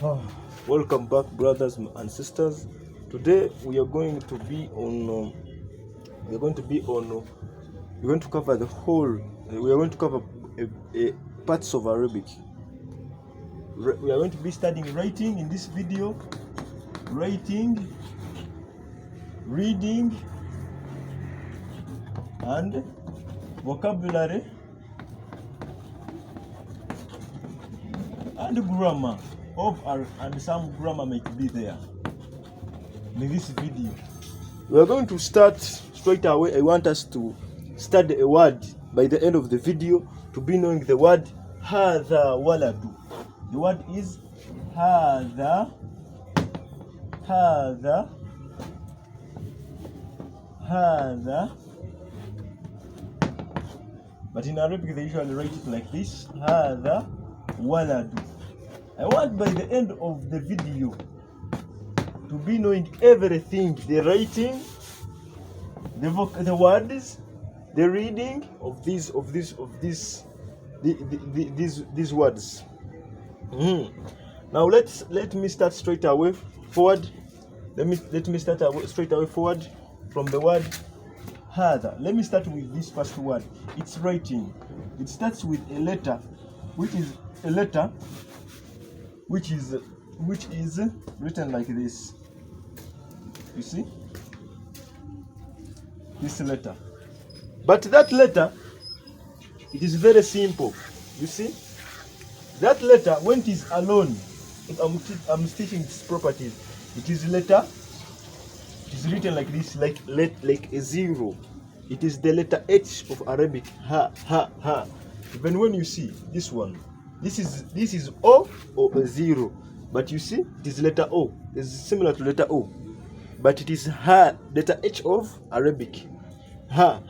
Oh, welcome back, brothers and sisters. Today we are going to be on. We are going to be on. We're going to cover the whole. We are going to cover parts of Arabic. We are going to be studying writing in this video. Writing, reading, and vocabulary and grammar and some grammar might be there in this video. We are going to start straight away. I want us to study a word by the end of the video to be knowing the word hadha waladu. The word is hadha but in Arabic they usually write it like this, hadha waladu. I want by the end of the video to be knowing everything, the writing, the words, the reading of these words. Now let me start straight away forward. Let me start straight away forward from the word hadha. Let me start with this first word. It's writing. It starts with a letter, which is written like this. You see this letter, but that letter, it is very simple. You see that letter, when it is alone, if I'm teaching its properties, it is letter. It is written like this, like a zero. It is the letter H of Arabic. Ha. Even when you see this one, this is O or a zero, but you see it is letter O. It's similar to letter O, but it is ha, letter H of Arabic. Ha.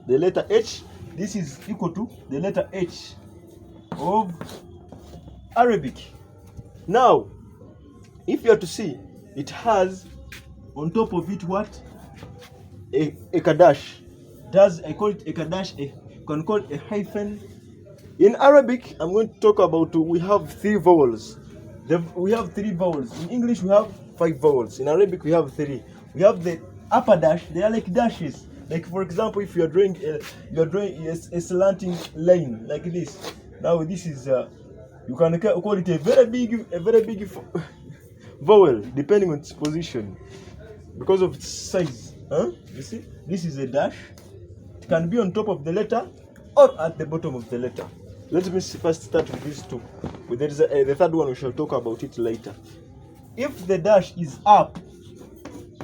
The letter H. This is equal to the letter H of Arabic. Now, if you are to see, it has on top of it what? A kadash. I call it a kadash. You can call it a hyphen. In Arabic, I'm going to talk about, we have three vowels. We have three vowels. In English, we have 5 vowels. In Arabic, we have 3. We have the upper dash. They are like dashes. Like, for example, if you're drawing a slanting line like this. Now this is you can call it a very big vowel depending on its position because of its size. You see, this is a dash. It can be on top of the letter or at the bottom of the letter. Let me first start with these two. But there is the third one. We shall talk about it later. If the dash is up,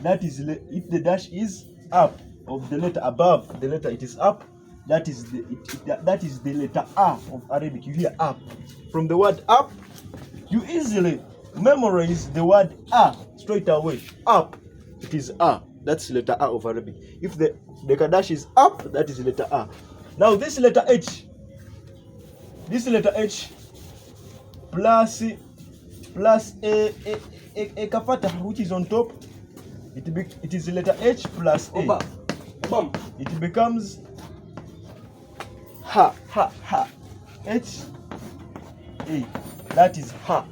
that is if the dash is up of the letter, above the letter, it is up. That is the letter A of Arabic. You hear up. From the word up, you easily memorize the word A straight away. Up, it is A. That's letter A of Arabic. If the dash is up, that is letter A. Now this letter H plus a kapata which is on top, it is letter H plus A. It becomes ha. H A. That is ha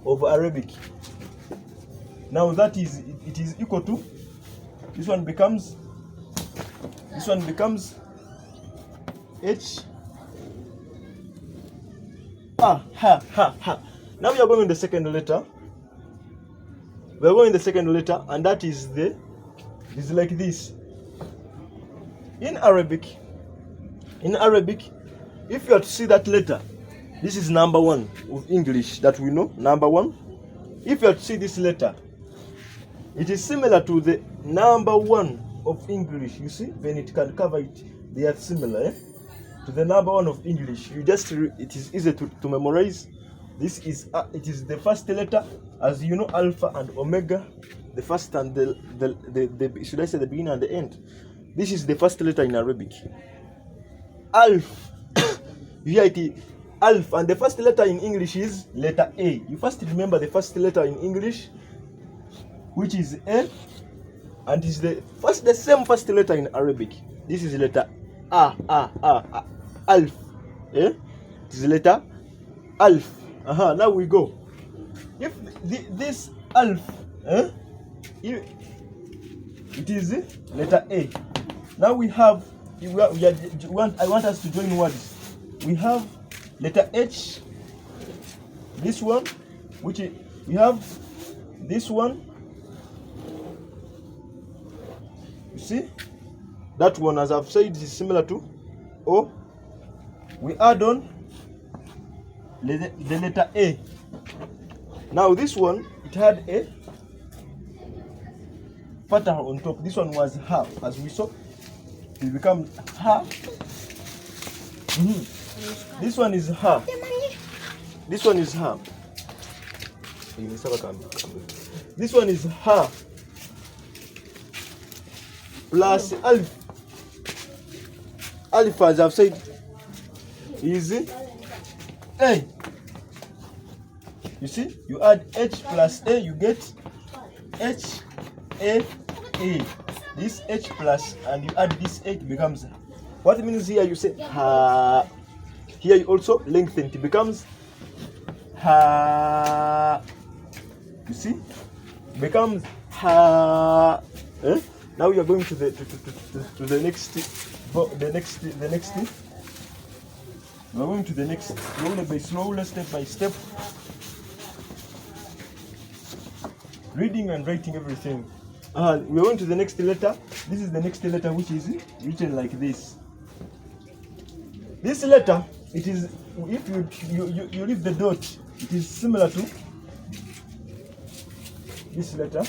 of Arabic. Now that is it is equal to this one becomes H ha. Now we are going in the second letter. We are going in the second letter, and that is like this. In Arabic, if you are to see that letter, this is number 1 of English that we know, number 1. If you are to see this letter, it is similar to the number 1 of English. You see, when it can cover it, they are similar to the number 1 of English. You just it is easy to memorize. This is it is the first letter, as you know, alpha and omega, the first and the should I say the beginning and the end. This is the first letter in Arabic. Alf. You hear it, alf, and the first letter in English is letter A. You first remember the first letter in English, which is A, and is the same first letter in Arabic. This is letter A, alf. It is letter alf. Now we go. If this alf, it is letter A. Now we have, I want us to join words. We have letter H, this one, which is, we have this one. You see, that one, as I've said, is similar to O. We add on the letter A. Now this one, it had a fatah on top. This one was ha, as we saw. It becomes ha. This one is ha. This one is ha. This one is ha plus alif. Alif, as I've said, is A. You see, you add H plus A, you get H A A. This H plus, and you add this A, it becomes. What it means here, you say ha. Here you also lengthen, it becomes ha. You see, becomes ha. Now we are going to the next. The next. We are going to the next, slowly, step by step. Reading and writing everything. We are going to the next letter. This is the next letter, which is written like this. This letter, it is, if you leave the dot, it is similar to this letter.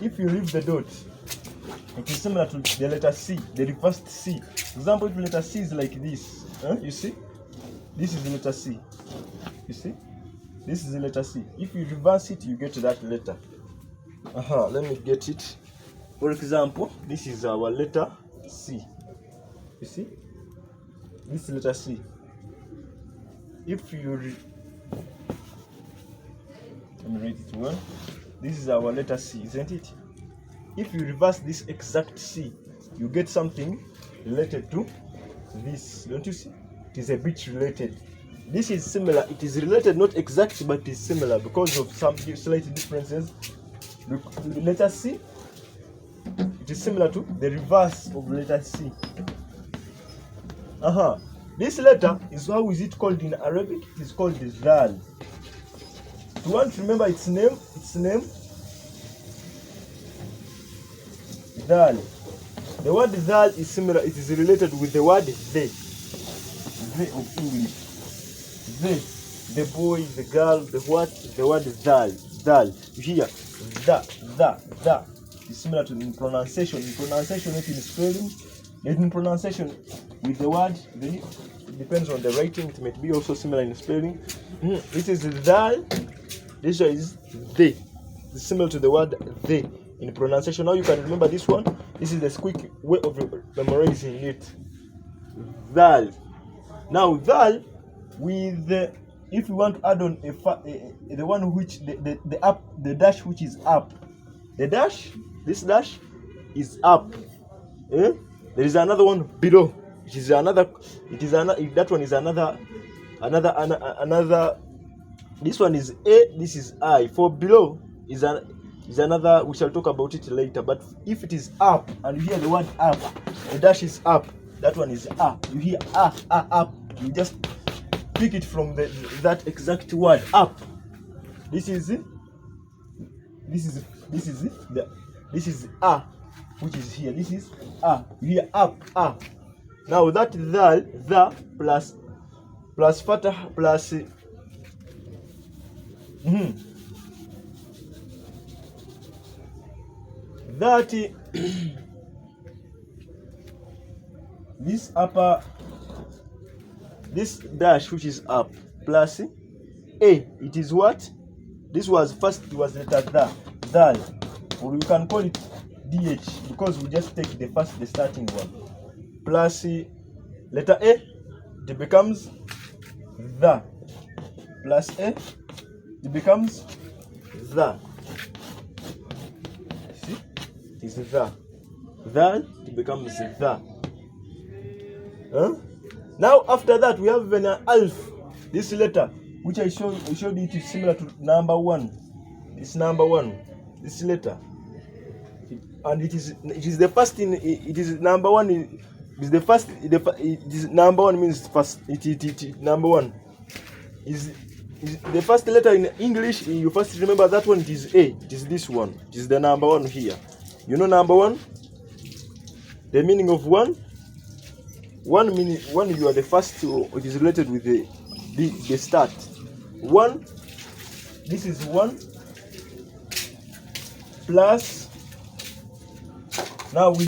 If you leave the dot, it is similar to the letter C, the reversed C. For example, if letter C is like this, you see, this is the letter C. You see, this is the letter C. If you reverse it, you get that letter. Let me get it. For example, this is our letter C. You see, this letter C. If you let me write it well. This is our letter C, isn't it? If you reverse this exact C, you get something related to this. Don't you see? It is a bit related. This is similar. It is related, not exact, but it is similar because of some slight differences. The letter C, it is similar to the reverse of letter C. This letter is, how is it called in Arabic? It is called the Dal. You want to remember its name? Dal. The word Dal is similar. It is related with the word they. They of English. They. The boy, the girl, the what? The word Dal. Dal. You hear? Da. It's similar to in pronunciation. In pronunciation, not in spelling. In pronunciation, with the word, it depends on the writing. It might be also similar in spelling. This is Dal. This is they. It's similar to the word they in pronunciation. Now you can remember this one. This is the quick way of memorizing it. Dal. Now dal with if you want to add on the one which the dash which is up. The dash, this dash is up. There is another one below, which is another. It is another. That one is another. This one is A, this is I. For below is another, we shall talk about it later. But if it is up and you hear the word up, the dash is up, that one is up. You hear up, you just pick it from that exact word up. This is a, which is here. This is a. You hear up. Now that the plus fatah plus that this upper, this dash which is up plus a, it is what? This was first, it was letter dal, or you can call it dh because we just take the starting one, plus letter a, it becomes the, plus a, it becomes the. See, it is the, it becomes the. Now after that we have an alf. This letter, which I showed it is similar to number 1. This number 1. This letter, and it is the first in. It is number 1. It is the first. It is number 1 means first. Number 1 is the first letter in English. You first remember that one. It is A. It is this one. It is the number 1 here. You know number 1. The meaning of 1. 1 meaning 1. You are the first. It is related with the start. 1. This is 1 plus. Now we